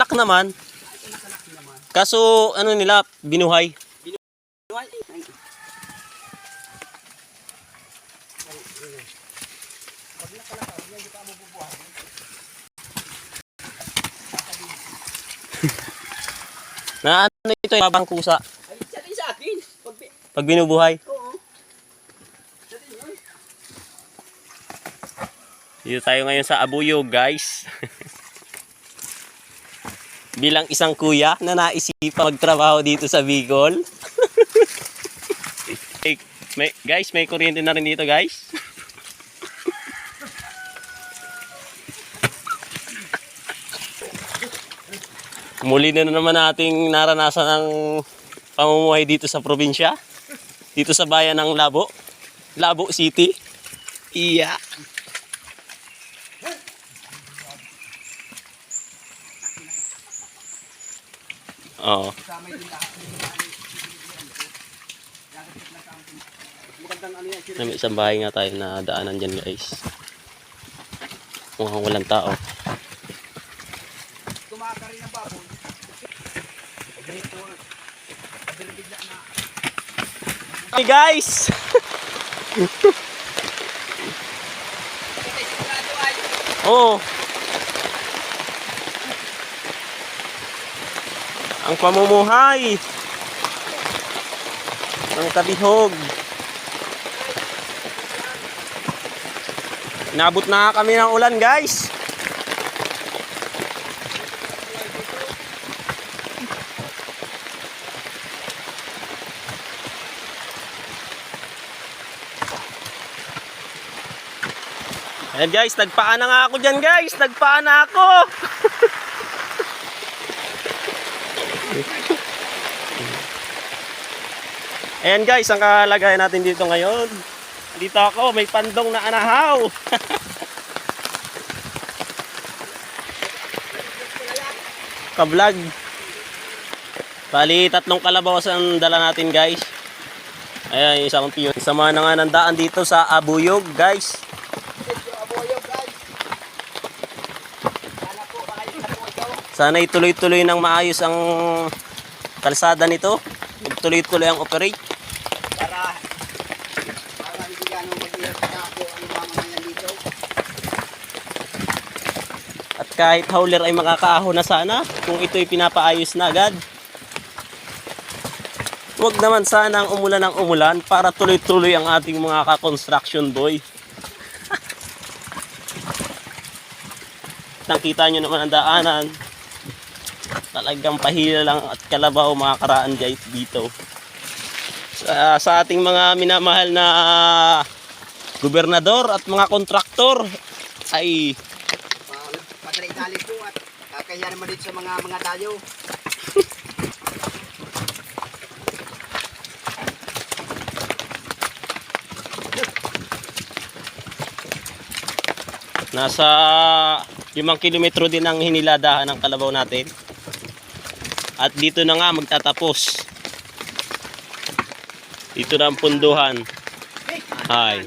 nakalak naman. Kaso ano nila, binuhay. Na ano ito yung babang kusa Ay, sa akin. pag binubuhay. Oo. Dito tayo ngayon sa Abuyog, guys. Bilang isang kuya na naisipan magtrabaho dito sa Bicol. Guys, may kuryente na rin dito, guys. Muli na naman nating naranasan ang pamumuhay dito sa probinsya. Dito sa bayan ng Labo City. Iya. Oo. May isang bahay nga tayo na daanan dyan, guys. Mukhang walang tao. Tumakari ng baboy. Hey guys! Oh. Ang pamumuhay ng Kabihog. Inabot na kami ng ulan, guys. Ayan guys, nagpaan na nga ako dyan, guys. Nagpaan na ako. Ayan guys, ang kalagayan natin dito ngayon. Dito ako, may pandong na anahaw. Ka-vlog. Bali, 3 kalabaw ang dala natin, guys. Ayan, isang piyon. Sama na nga ng daan dito sa Abuyog, guys. Sana ituloy-tuloy ng maayos ang kalsada nito. Tuloy-tuloy ang operate. Para hindi ganong mag-iyak na ako ang mga yan dito. At kahit hauler ay makakaahon na sana kung ito'y pinapaayos na agad. Huwag naman sana ang umulan ng umulan para tuloy-tuloy ang ating mga ka-construction boy. Nakita nyo naman ang daanan. Talagang pahila lang at kalabaw mga karaan guys dito. Sa ating mga minamahal na gobernador at mga kontraktor ay Patray-tali po at kaya naman dito sa mga tayo. nasa 5 kilometro din ang hiniladahan ng kalabaw natin. At dito na nga magtatapos. Dito na ang punduhan. Hi.